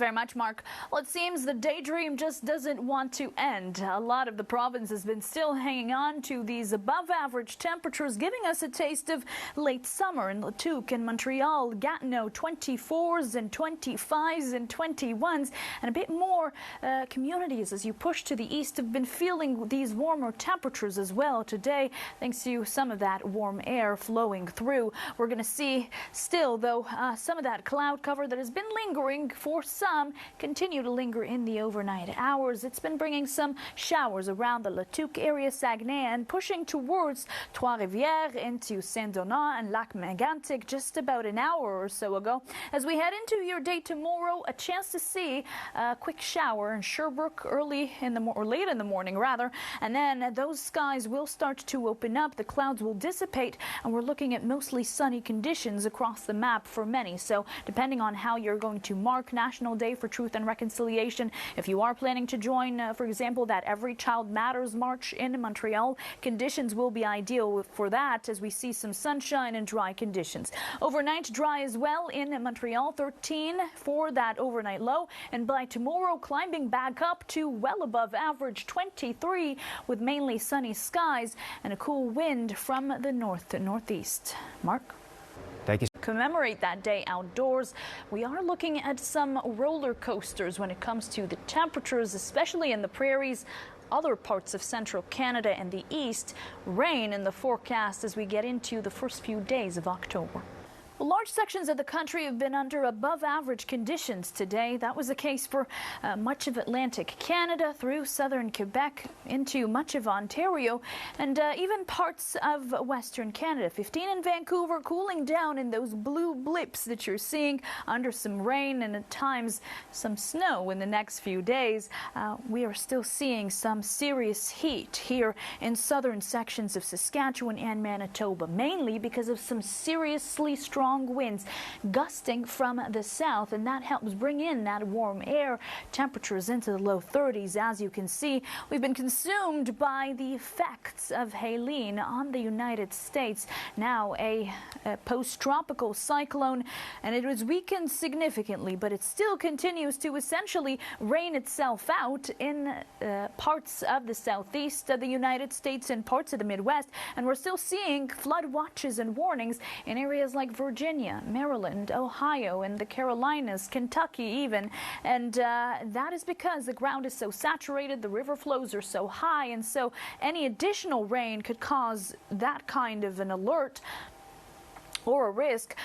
Very much, Mark. Well, it seems the daydream just doesn't want to end. A lot of the province has been still hanging on to these above-average temperatures, giving us a taste of late summer in Latuque and Montreal, Gatineau, 24s and 25s and 21s, and a bit more communities as you push to the east have been feeling these warmer temperatures as well today, thanks to some of that warm air flowing through. We're going to see still, though, some of that cloud cover that has been lingering for some continue to linger in the overnight hours. It's been bringing some showers around the Latuque area, Saguenay, and pushing towards Trois-Rivières into Saint-Donat and Lac-Mégantic just about an hour or so ago. As we head into your day tomorrow, a chance to see a quick shower in Sherbrooke late in the morning rather, and then those skies will start to open up. The clouds will dissipate, and we're looking at mostly sunny conditions across the map for many. So depending on how you're going to mark National Day for Truth and Reconciliation, if you are planning to join, for example, that Every Child Matters march in Montreal, conditions will be ideal for that as we see some sunshine and dry conditions. Overnight, dry as well in Montreal, 13 for that overnight low, and by tomorrow climbing back up to well above average, 23, with mainly sunny skies and a cool wind from the north to northeast. Mark? Thank you. Commemorate that day outdoors. We are looking at some roller coasters when it comes to the temperatures, especially in the prairies, other parts of central Canada and the east. Rain in the forecast as we get into the first few days of October. Large sections of the country have been under above-average conditions today. That was the case for much of Atlantic Canada, through southern Quebec, into much of Ontario, and even parts of Western Canada. 15 in Vancouver, cooling down in those blue blips that you're seeing under some rain and at times some snow in the next few days. We are still seeing some serious heat here in southern sections of Saskatchewan and Manitoba, mainly because of some seriously strong winds gusting from the south, and that helps bring in that warm air. Temperatures into the low 30s. As you can see, we've been consumed by the effects of Helene on the United States, now a post-tropical cyclone, and it was weakened significantly, but it still continues to essentially rain itself out in parts of the southeast of the United States and parts of the Midwest, and we're still seeing flood watches and warnings in areas like Virginia, Maryland, Ohio, and the Carolinas, Kentucky even, and that is because the ground is so saturated, the river flows are so high, and so any additional rain could cause that kind of an alert or a risk.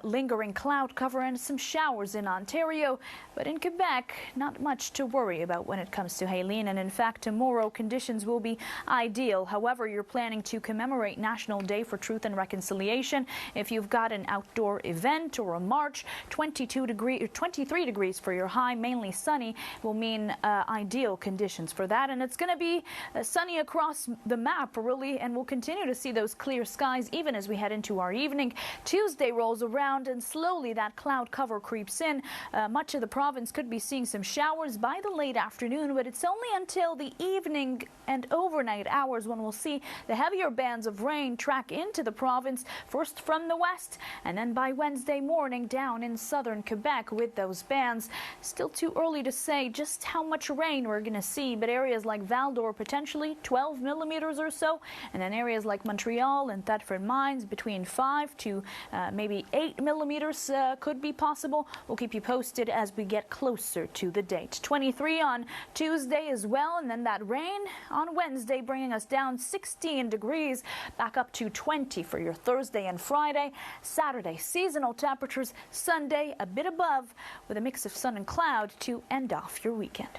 Lingering cloud cover and some showers in Ontario, but in Quebec, not much to worry about when it comes to Helene, and in fact tomorrow conditions will be ideal. However, you're planning to commemorate National Day for Truth and Reconciliation. If you've got an outdoor event or a march, 23 degrees for your high, mainly sunny, will mean ideal conditions for that, and it's going to be sunny across the map really, and we'll continue to see those clear skies even as we head into our evening. Tuesday rolls around and slowly that cloud cover creeps in. Much of the province could be seeing some showers by the late afternoon, but it's only until the evening and overnight hours when we'll see the heavier bands of rain track into the province, first from the west and then by Wednesday morning down in southern Quebec with those bands. Still too early to say just how much rain we're going to see, but areas like Val-d'Or potentially 12 millimeters or so, and then areas like Montreal and Thetford Mines between 5 to maybe 8 millimeters could be possible. We'll keep you posted as we get closer to the date. 23 on Tuesday as well, and then that rain on Wednesday bringing us down 16 degrees, back up to 20 for your Thursday and Friday. Saturday, seasonal temperatures. Sunday, a bit above with a mix of sun and cloud to end off your weekend.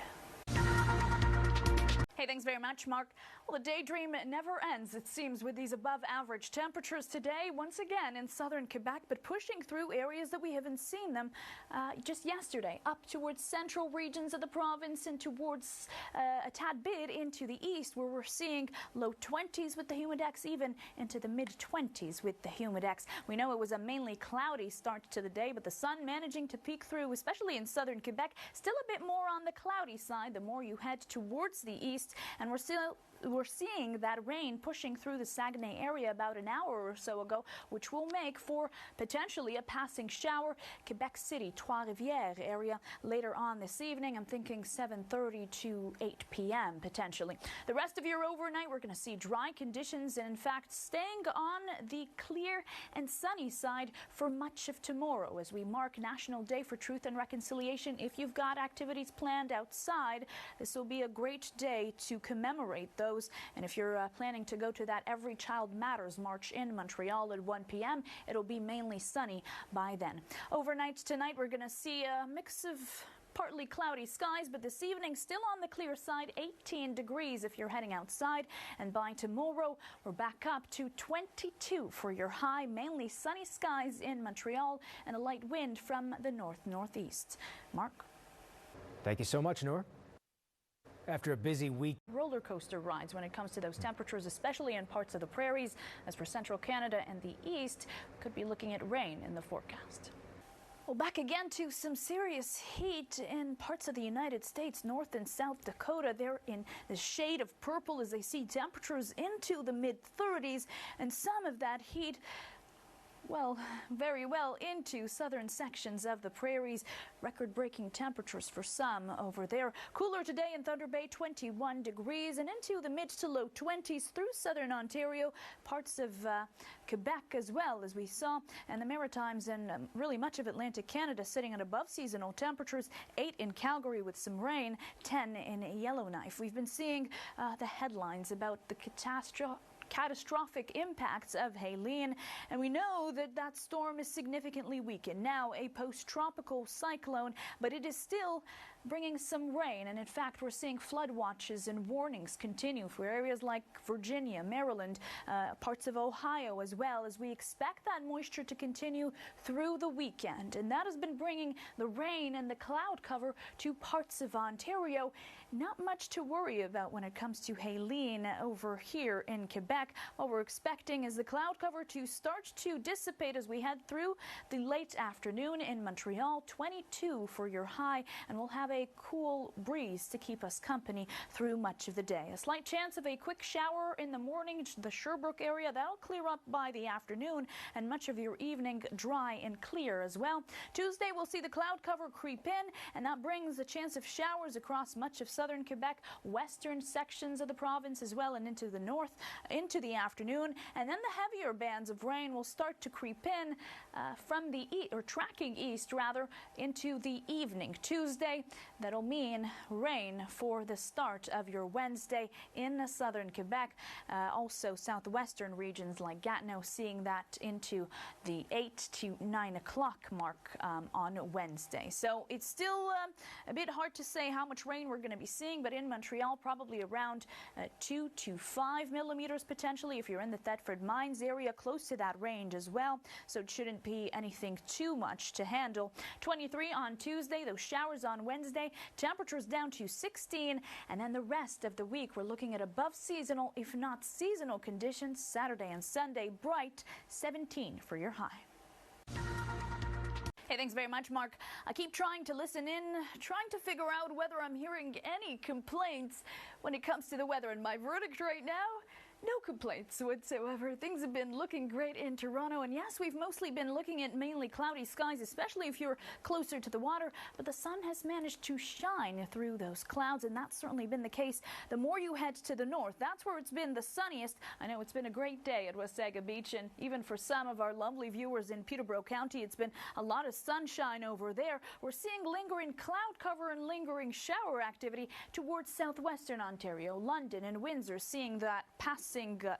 Hey, thanks very much, Mark. Well, the daydream never ends, it seems, with these above-average temperatures today, once again in southern Quebec, but pushing through areas that we haven't seen them just yesterday, up towards central regions of the province and towards a tad bit into the east, where we're seeing low 20s with the humidex, even into the mid-20s with the humidex. We know it was a mainly cloudy start to the day, but the sun managing to peek through, especially in southern Quebec. Still a bit more on the cloudy side the more you head towards the east, and we're still we're seeing that rain pushing through the Saguenay area about an hour or so ago, which will make for potentially a passing shower. Quebec City, Trois-Rivières area later on this evening. I'm thinking 7:30 to 8 p.m. potentially. The rest of your overnight, we're going to see dry conditions and in fact staying on the clear and sunny side for much of tomorrow as we mark National Day for Truth and Reconciliation. If you've got activities planned outside, this will be a great day to commemorate those. And if you're planning to go to that Every Child Matters march in Montreal at 1 p.m., it'll be mainly sunny by then. Overnight tonight, we're going to see a mix of partly cloudy skies, but this evening still on the clear side, 18 degrees if you're heading outside. And by tomorrow, we're back up to 22 for your high, mainly sunny skies in Montreal and a light wind from the north-northeast. Mark? Thank you so much, Noor. After a busy week, roller coaster rides when it comes to those temperatures, especially in parts of the prairies. As for central Canada and the east, could be looking at rain in the forecast. Well, back again to some serious heat in parts of the United States, North and South Dakota. They're in the shade of purple as they see temperatures into the mid-30s, and some of that heat, well, very well into southern sections of the prairies. Record-breaking temperatures for some over there. Cooler today in Thunder Bay, 21 degrees, and into the mid to low 20s through southern Ontario, parts of Quebec as well, as we saw, and the Maritimes and really much of Atlantic Canada sitting at above seasonal temperatures. 8 in Calgary with some rain, 10 in Yellowknife. We've been seeing the headlines about the catastrophic impacts of Helene, and we know that that storm is significantly weakened. Now a post-tropical cyclone, but it is still bringing some rain, and in fact we're seeing flood watches and warnings continue for areas like Virginia, Maryland, parts of Ohio as well, as we expect that moisture to continue through the weekend, and that has been bringing the rain and the cloud cover to parts of Ontario. Not much to worry about when it comes to Helene over here in Quebec. What we're expecting is the cloud cover to start to dissipate as we head through the late afternoon in Montreal. 22 for your high, and we'll have a cool breeze to keep us company through much of the day. A slight chance of a quick shower in the morning to the Sherbrooke area. That'll clear up by the afternoon, and much of your evening dry and clear as well. Tuesday, we'll see the cloud cover creep in, and that brings a chance of showers across much of southern Quebec, western sections of the province as well, and into the north into the afternoon. And then the heavier bands of rain will start to creep in from the tracking east rather into the evening. Tuesday, that'll mean rain for the start of your Wednesday in southern Quebec. Also southwestern regions like Gatineau seeing that into the 8 to 9 o'clock mark on Wednesday. So it's still a bit hard to say how much rain we're going to be seeing, but in Montreal probably around 2 to 5 millimeters potentially if you're in the Thetford Mines area, close to that range as well. So it shouldn't be anything too much to handle. 23 on Tuesday, those showers on Wednesday, temperatures down to 16, and then the rest of the week we're looking at above seasonal, if not seasonal conditions. Saturday and Sunday, bright, 17 for your high. Hey, thanks very much, Mark. I keep trying to listen in, trying to figure out whether I'm hearing any complaints when it comes to the weather. And my verdict right now, no complaints whatsoever. Things have been looking great in Toronto, and yes, we've mostly been looking at mainly cloudy skies, especially if you're closer to the water, but the sun has managed to shine through those clouds, and that's certainly been the case. The more you head to the north, that's where it's been the sunniest. I know it's been a great day at Wasaga Beach, and even for some of our lovely viewers in Peterborough County, it's been a lot of sunshine over there. We're seeing lingering cloud cover and lingering shower activity towards southwestern Ontario, London and Windsor, seeing that passing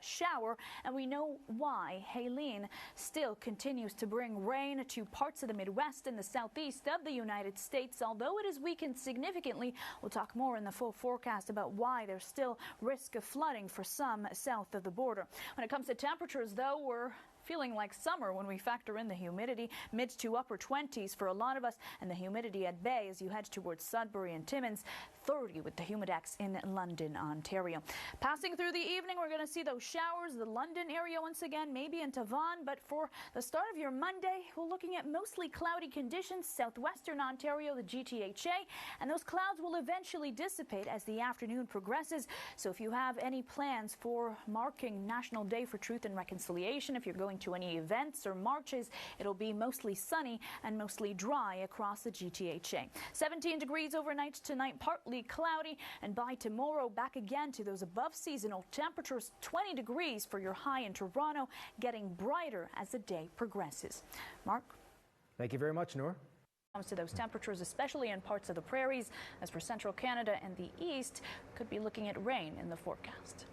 shower, and we know why. Helene still continues to bring rain to parts of the Midwest and the southeast of the United States. Although it is weakened significantly, we'll talk more in the full forecast about why there's still risk of flooding for some south of the border. When it comes to temperatures, though, we're feeling like summer when we factor in the humidity. Mid to upper 20s for a lot of us, and the humidity at bay as you head towards Sudbury and Timmins. 30 with the humidex in London, Ontario. Passing through the evening, we're going to see those showers, the London area once again, maybe into Vaughan. But for the start of your Monday, we're looking at mostly cloudy conditions, southwestern Ontario, the GTHA, and those clouds will eventually dissipate as the afternoon progresses. So if you have any plans for marking National Day for Truth and Reconciliation, if you're going to any events or marches, it'll be mostly sunny and mostly dry across the GTHA. 17 degrees overnight tonight, partly cloudy, and by tomorrow back again to those above seasonal temperatures. 20 degrees for your high in Toronto, getting brighter as the day progresses. Mark? Thank you very much, Noor. Comes to those temperatures, especially in parts of the prairies. As for central Canada and the east, could be looking at rain in the forecast.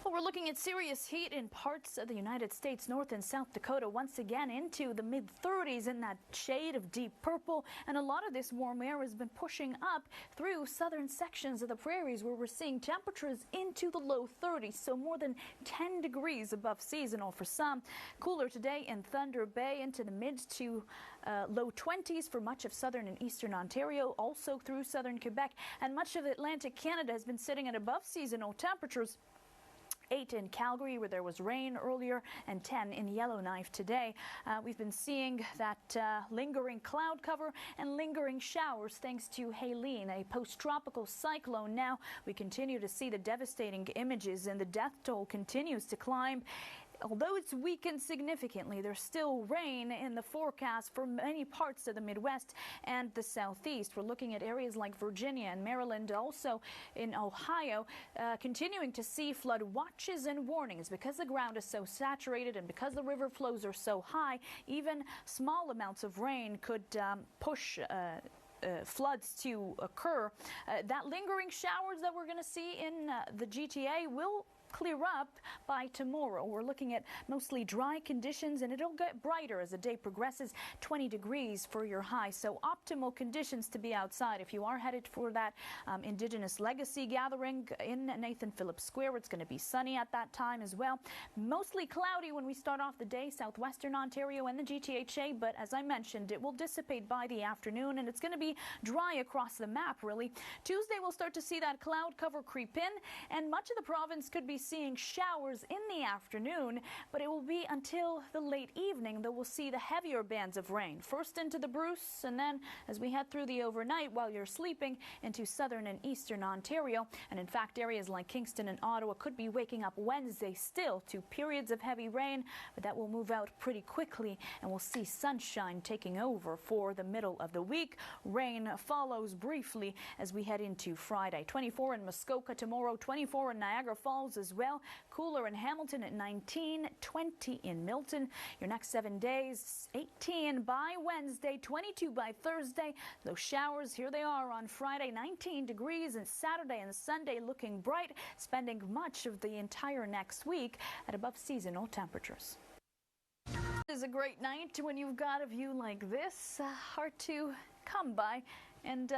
Well, we're looking at serious heat in parts of the United States, North and South Dakota, once again into the mid-30s in that shade of deep purple. And a lot of this warm air has been pushing up through southern sections of the prairies where we're seeing temperatures into the low 30s, so more than 10 degrees above seasonal for some. Cooler today in Thunder Bay into the mid to low 20s for much of southern and eastern Ontario, also through southern Quebec. And much of Atlantic Canada has been sitting at above seasonal temperatures. 8 in Calgary, where there was rain earlier, and 10 in Yellowknife today. We've been seeing that lingering cloud cover and lingering showers thanks to Helene, a post-tropical cyclone. Now we continue to see the devastating images, and the death toll continues to climb. Although it's weakened significantly, there's still rain in the forecast for many parts of the Midwest and the Southeast. We're looking at areas like Virginia and Maryland, also in Ohio, continuing to see flood watches and warnings because the ground is so saturated and because the river flows are so high. Even small amounts of rain could push floods to occur. That lingering showers that we're going to see in the GTA will clear up by tomorrow. We're looking at mostly dry conditions, and it'll get brighter as the day progresses. 20 degrees for your high, so optimal conditions to be outside. If you are headed for that Indigenous Legacy gathering in Nathan Phillips Square, it's going to be sunny at that time as well. Mostly cloudy when we start off the day, southwestern Ontario and the GTHA, but as I mentioned, it will dissipate by the afternoon, and it's going to be dry across the map, really. Tuesday, we'll start to see that cloud cover creep in, and much of the province could be seeing showers in the afternoon, but it will be until the late evening that we'll see the heavier bands of rain. First into the Bruce, and then as we head through the overnight while you're sleeping into southern and eastern Ontario. And in fact, areas like Kingston and Ottawa could be waking up Wednesday still to periods of heavy rain, but that will move out pretty quickly, and we'll see sunshine taking over for the middle of the week. Rain follows briefly as we head into Friday. 24 in Muskoka tomorrow, 24 in Niagara Falls as well. Cooler in Hamilton at 19, 20 in Milton. Your next 7 days, 18 by Wednesday, 22 by Thursday. Those showers, here they are on Friday, 19 degrees, and Saturday and Sunday looking bright, spending much of the entire next week at above seasonal temperatures. It is a great night when you've got a view like this. Hard to come by, and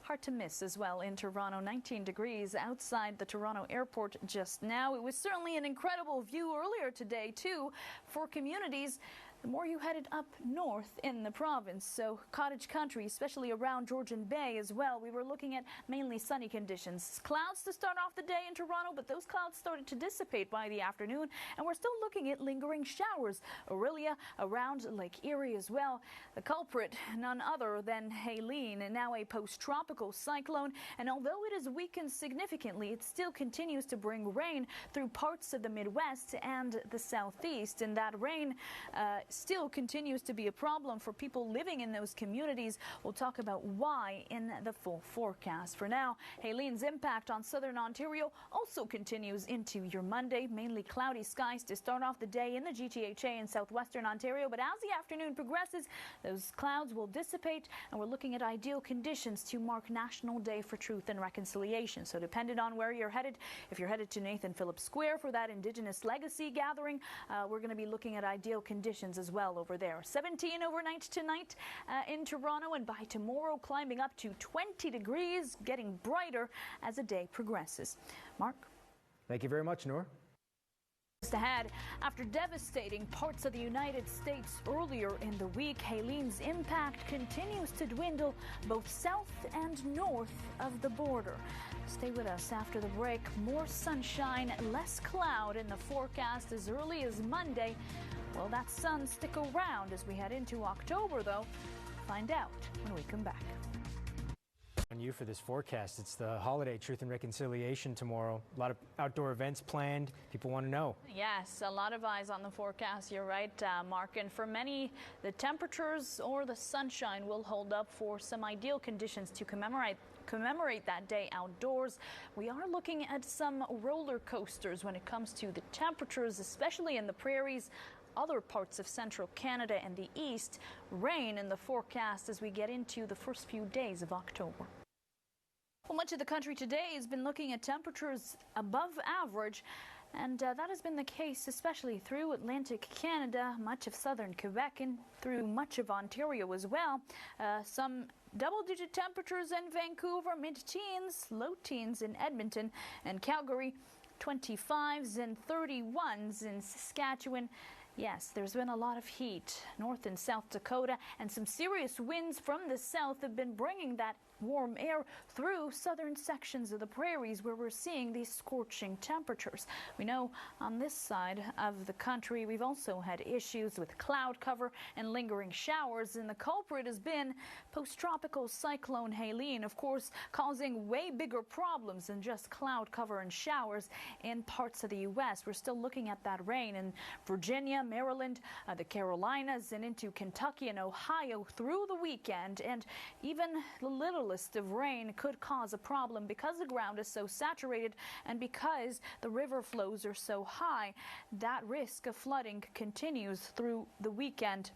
hard to miss as well in Toronto. 19 degrees outside the Toronto airport just now. It was certainly an incredible view earlier today too for communities the more you headed up north in the province. So cottage country, especially around Georgian Bay as well. We were looking at mainly sunny conditions. Clouds to start off the day in Toronto, but those clouds started to dissipate by the afternoon, and we're still looking at lingering showers. Aurelia around Lake Erie as well. The culprit, none other than Helene, and now a post-tropical cyclone. And although it has weakened significantly, it still continues to bring rain through parts of the Midwest and the Southeast. And that rain still continues to be a problem for people living in those communities. We'll talk about why in the full forecast. For now, Helene's impact on southern Ontario also continues into your Monday. Mainly cloudy skies to start off the day in the GTHA in southwestern Ontario. But as the afternoon progresses, those clouds will dissipate, and we're looking at ideal conditions to mark National Day for Truth and Reconciliation. So depending on where you're headed, if you're headed to Nathan Phillips Square for that Indigenous Legacy gathering, we're going to be looking at ideal conditions as well over there. 17 overnight tonight in Toronto, and by tomorrow climbing up to 20 degrees, getting brighter as the day progresses. Mark? Thank you very much, Noor. Ahead, after devastating parts of the United States earlier in the week, Helene's impact continues to dwindle both south and north of the border. Stay with us after the break. More sunshine, less cloud in the forecast as early as Monday. Will that sun stick around as we head into October, though? Find out when we come back. On you for this forecast. It's the holiday Truth and Reconciliation tomorrow. A lot of outdoor events planned. People want to know. Yes, a lot of eyes on the forecast. You're right, Mark. And for many, the temperatures or the sunshine will hold up for some ideal conditions to commemorate that day outdoors. We are looking at some roller coasters when it comes to the temperatures, especially in the prairies. Other parts of central Canada and the east, rain in the forecast as we get into the first few days of October. Well, much of the country today has been looking at temperatures above average, and that has been the case especially through Atlantic Canada, much of southern Quebec, and through much of Ontario as well. Some double-digit temperatures in Vancouver, mid-teens, low teens in Edmonton and Calgary, 25s and 31s in Saskatchewan. Yes, there's been a lot of heat north and South Dakota, and some serious winds from the south have been bringing that warm air through southern sections of the prairies where we're seeing these scorching temperatures. We know on this side of the country we've also had issues with cloud cover and lingering showers, and the culprit has been post-tropical cyclone Helene, of course, causing way bigger problems than just cloud cover and showers in parts of the U.S. We're still looking at that rain in Virginia, Maryland, the Carolinas, and into Kentucky and Ohio through the weekend, and even the littlest of rain could cause a problem because the ground is so saturated and because the river flows are so high. That risk of flooding continues through the weekend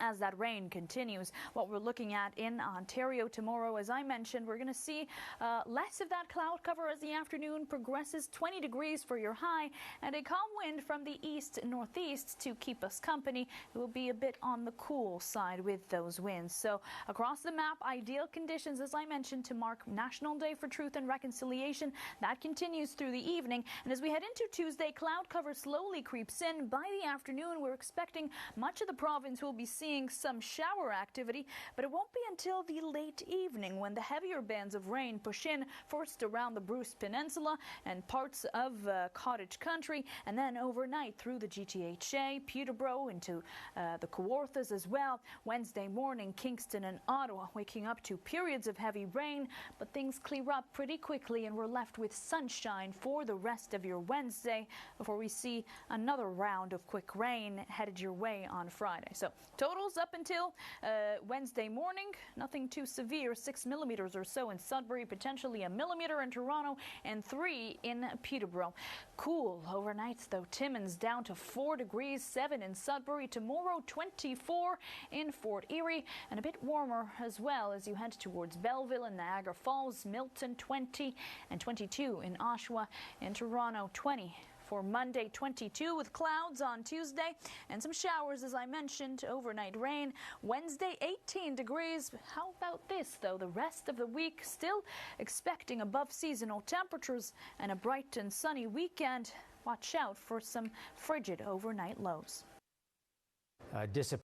as that rain continues. What we're looking at in Ontario tomorrow, as I mentioned, we're going to see less of that cloud cover as the afternoon progresses. 20 degrees for your high and a calm wind from the east-northeast to keep us company. It will be a bit on the cool side with those winds. So across the map, ideal conditions, as I mentioned, to mark National Day for Truth and Reconciliation. That continues through the evening. And as we head into Tuesday, cloud cover slowly creeps in. By the afternoon, we're expecting much of the province will be seeing some shower activity, but it won't be until the late evening when the heavier bands of rain push in, first around the Bruce Peninsula and parts of Cottage Country, and then overnight through the GTHA, Peterborough, into the Kawarthas as well. Wednesday morning, Kingston and Ottawa waking up to periods of heavy rain, but things clear up pretty quickly and we're left with sunshine for the rest of your Wednesday before we see another round of quick rain headed your way on Friday. So totals up until Wednesday morning, nothing too severe, 6 millimeters or so in Sudbury, potentially a millimeter in Toronto, and 3 in Peterborough. Cool overnights though. Timmins down to 4 degrees, 7 in Sudbury. Tomorrow 24 in Fort Erie, and a bit warmer as well as you head towards Belleville and Niagara Falls. Milton 20 and 22 in Oshawa. In Toronto 20 for Monday, 22 with clouds on Tuesday and some showers, as I mentioned, overnight rain. Wednesday, 18 degrees. How about this, though? The rest of the week still expecting above seasonal temperatures and a bright and sunny weekend. Watch out for some frigid overnight lows.